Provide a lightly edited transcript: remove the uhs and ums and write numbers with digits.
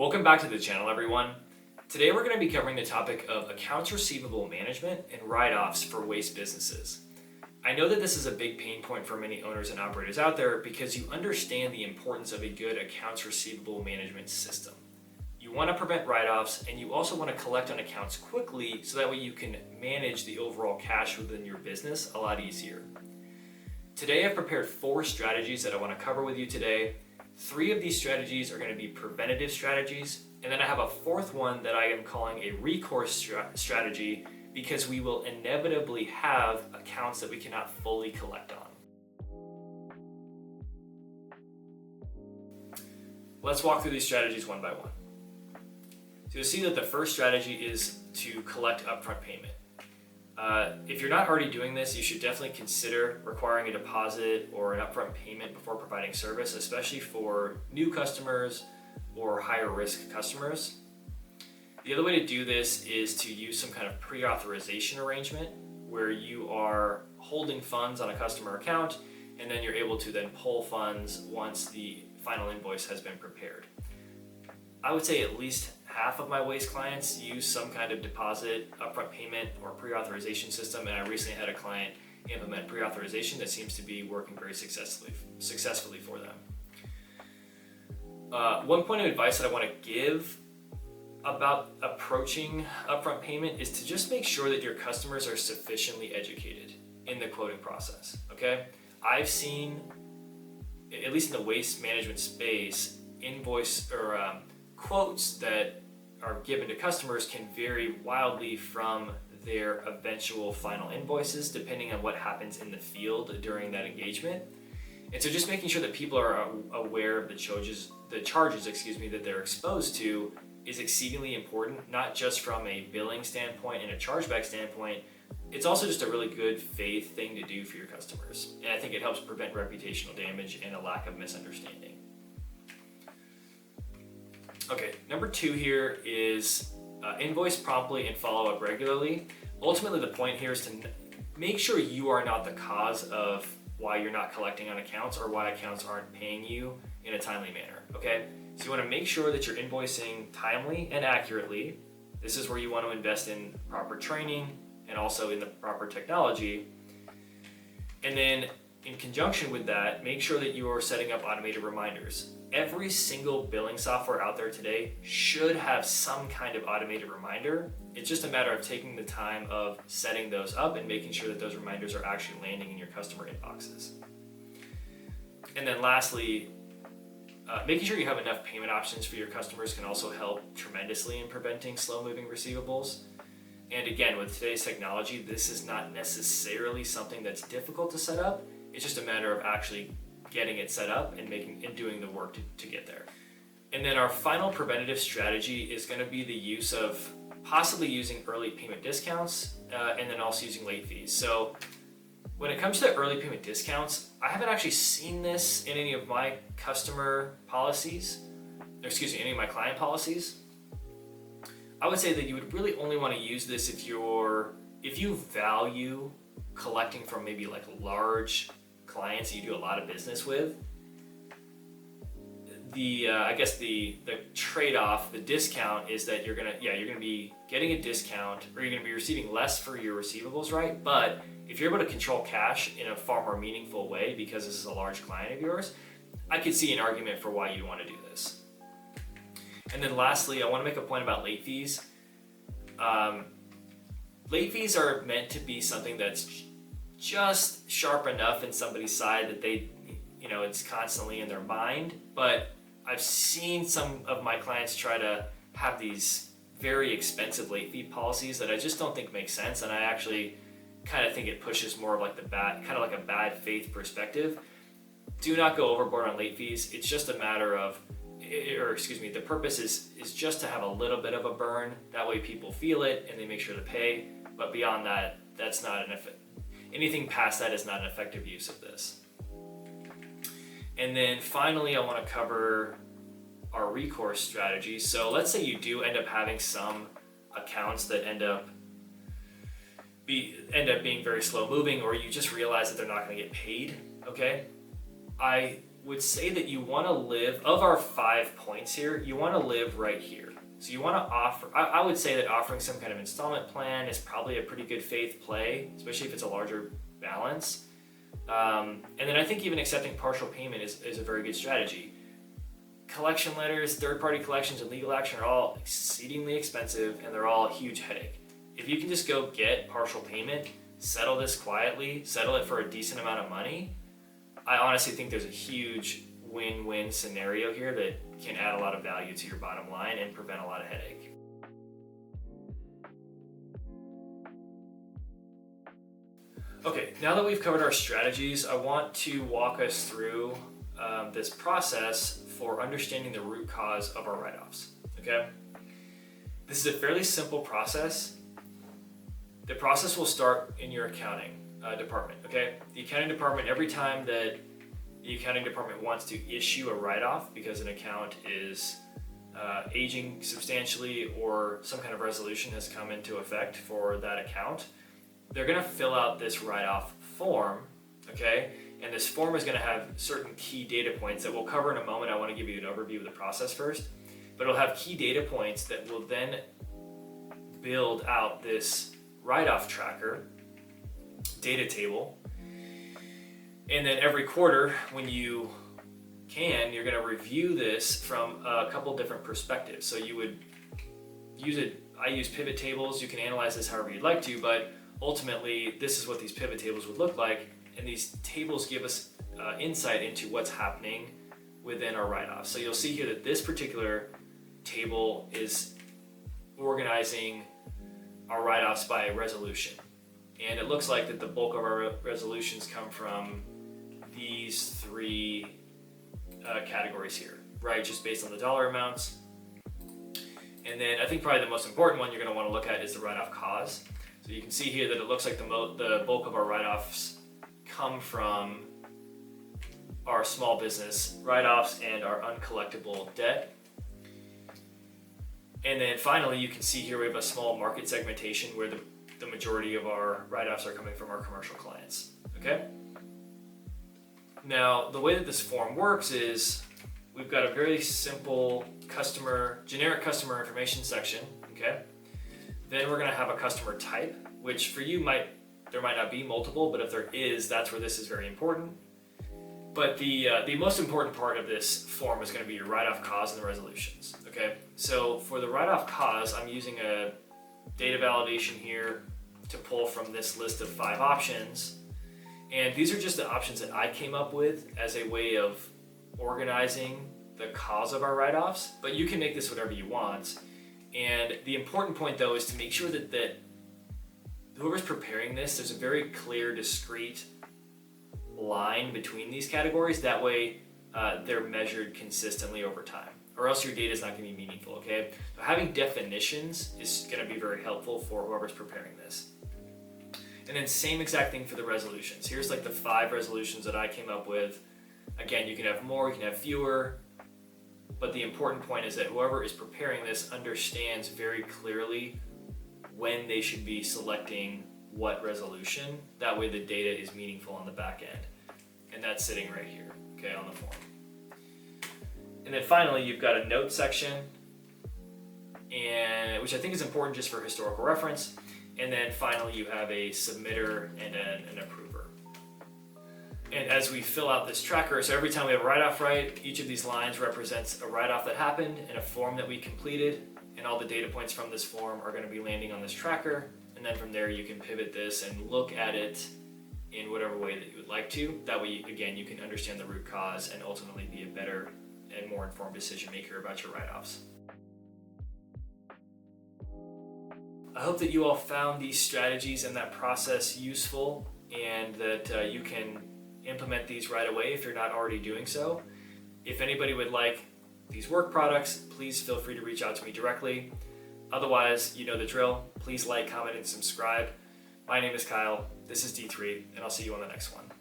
Welcome back to the channel, everyone. Today we're going to be covering the topic of accounts receivable management and write-offs for waste businesses. I know that this is a big pain point for many owners and operators out there because you understand the importance of a good accounts receivable management system. You want to prevent write-offs and you also want to collect on accounts quickly so that way you can manage the overall cash within your business a lot easier. Today I've prepared 4 strategies that I want to cover with you today. 3 of these strategies are going to be preventative strategies, and then I have a 4th one that I am calling a recourse strategy because we will inevitably have accounts that we cannot fully collect on. Let's walk through these strategies one by one. So you'll see that the first strategy is to collect upfront payment. If you're not already doing this, you should definitely consider requiring a deposit or an upfront payment before providing service, especially for new customers or higher risk customers. The other way to do this is to use some kind of pre-authorization arrangement where you are holding funds on a customer account and then you're able to then pull funds once the final invoice has been prepared. I would say at least half of my waste clients use some kind of deposit, upfront payment, or pre-authorization system, and I recently had a client implement pre-authorization that seems to be working very successfully for them. One point of advice that I want to give about approaching upfront payment is to just make sure that your customers are sufficiently educated in the quoting process, okay? I've seen, at least in the waste management space, invoice or quotes that are given to customers can vary wildly from their eventual final invoices depending on what happens in the field during that engagement. And so just making sure that people are aware of the charges that they're exposed to is exceedingly important, not just from a billing standpoint and a chargeback standpoint. It's also just a really good faith thing to do for your customers. And I think it helps prevent reputational damage and a lack of misunderstanding. Okay, number 2 here is invoice promptly and follow up regularly. Ultimately, the point here is to make sure you are not the cause of why you're not collecting on accounts or why accounts aren't paying you in a timely manner, okay? So you want to make sure that you're invoicing timely and accurately. This is where you want to invest in proper training and also in the proper technology. And then in conjunction with that, make sure that you are setting up automated reminders. Every single billing software out there today should have some kind of automated reminder. It's just a matter of taking the time of setting those up and making sure that those reminders are actually landing in your customer inboxes. And then lastly, making sure you have enough payment options for your customers can also help tremendously in preventing slow-moving receivables. And again, with today's technology, this is not necessarily something that's difficult to set up. It's just a matter of actually getting it set up and doing the work to get there. And then our final preventative strategy is going to be the use of possibly using early payment discounts and then also using late fees. So when it comes to early payment discounts, I haven't actually seen this in any of my customer policies, any of my client policies. I would say that you would really only want to use this if you value collecting from maybe like large clients you do a lot of business with. I guess the trade-off, the discount is that you're gonna be getting a discount or you're gonna be receiving less for your receivables, right? But if you're able to control cash in a far more meaningful way because this is a large client of yours, I could see an argument for why you want to do this. And then lastly, I want to make a point about late fees. Late fees are meant to be something that's just sharp enough in somebody's side that it's constantly in their mind. But I've seen some of my clients try to have these very expensive late fee policies that I just don't think make sense. And I actually kind of think it pushes more of like a bad faith perspective. Do not go overboard on late fees. It's just a matter of, the purpose is just to have a little bit of a burn. That way people feel it and they make sure to pay. But beyond that, that's not anything past that is not an effective use of this. And then finally, I want to cover our recourse strategy. So let's say you do end up having some accounts that end up being very slow moving, or you just realize that they're not going to get paid. Okay, I would say that you want to live, of our 5 points here, you want to live right here. So you want to offer, I would say that offering some kind of installment plan is probably a pretty good faith play, especially if it's a larger balance. And then I think even accepting partial payment is a very good strategy. Collection letters, third-party collections, and legal action are all exceedingly expensive, and they're all a huge headache. If you can just go get partial payment, settle this quietly, settle it for a decent amount of money, I honestly think there's a huge win-win scenario here that can add a lot of value to your bottom line and prevent a lot of headache. Okay, now that we've covered our strategies, I want to walk us through this process for understanding the root cause of our write-offs, okay? This is a fairly simple process. The process will start in your accounting department, okay? The accounting department, every time that the accounting department wants to issue a write-off because an account is aging substantially or some kind of resolution has come into effect for that account, they're gonna fill out this write-off form, okay? And this form is gonna have certain key data points that we'll cover in a moment. I wanna give you an overview of the process first, but it'll have key data points that will then build out this write-off tracker data table. And then every quarter, when you can, you're gonna review this from a couple different perspectives. So you would use it, I use pivot tables. You can analyze this however you'd like to, but ultimately, this is what these pivot tables would look like. And these tables give us insight into what's happening within our write-offs. So you'll see here that this particular table is organizing our write-offs by resolution. And it looks like that the bulk of our resolutions come from these 3 categories here, right? Just based on the dollar amounts. And then I think probably the most important one you're gonna wanna look at is the write-off cause. So you can see here that it looks like the bulk of our write-offs come from our small business write-offs and our uncollectible debt. And then finally, you can see here we have a small market segmentation where the majority of our write-offs are coming from our commercial clients, okay? Now, the way that this form works is we've got a very simple generic customer information section, okay? Then we're gonna have a customer type, which for you there might not be multiple, but if there is, that's where this is very important. But the most important part of this form is gonna be your write-off cause and the resolutions, okay? So for the write-off cause, I'm using a data validation here to pull from this list of 5 options. And these are just the options that I came up with as a way of organizing the cause of our write-offs, but you can make this whatever you want. And the important point though is to make sure that whoever's preparing this, there's a very clear, discrete line between these categories. That way they're measured consistently over time, or else your data is not going to be meaningful, okay? So having definitions is going to be very helpful for whoever's preparing this. And then same exact thing for the resolutions. Here's like the 5 resolutions that I came up with. Again, you can have more, you can have fewer, but the important point is that whoever is preparing this understands very clearly when they should be selecting what resolution. That way the data is meaningful on the back end. And that's sitting right here, okay, on the form. And then finally, you've got a note section, which I think is important just for historical reference. And then finally, you have a submitter and an approver. And as we fill out this tracker, so every time we have a write-off right, each of these lines represents a write-off that happened and a form that we completed. And all the data points from this form are going to be landing on this tracker. And then from there, you can pivot this and look at it in whatever way that you would like to. That way, again, you can understand the root cause and ultimately be a better and more informed decision maker about your write-offs. I hope that you all found these strategies and that process useful, and that you can implement these right away if you're not already doing so. If anybody would like these work products, please feel free to reach out to me directly. Otherwise, you know the drill. Please like, comment, and subscribe. My name is Kyle. This is D3, and I'll see you on the next one.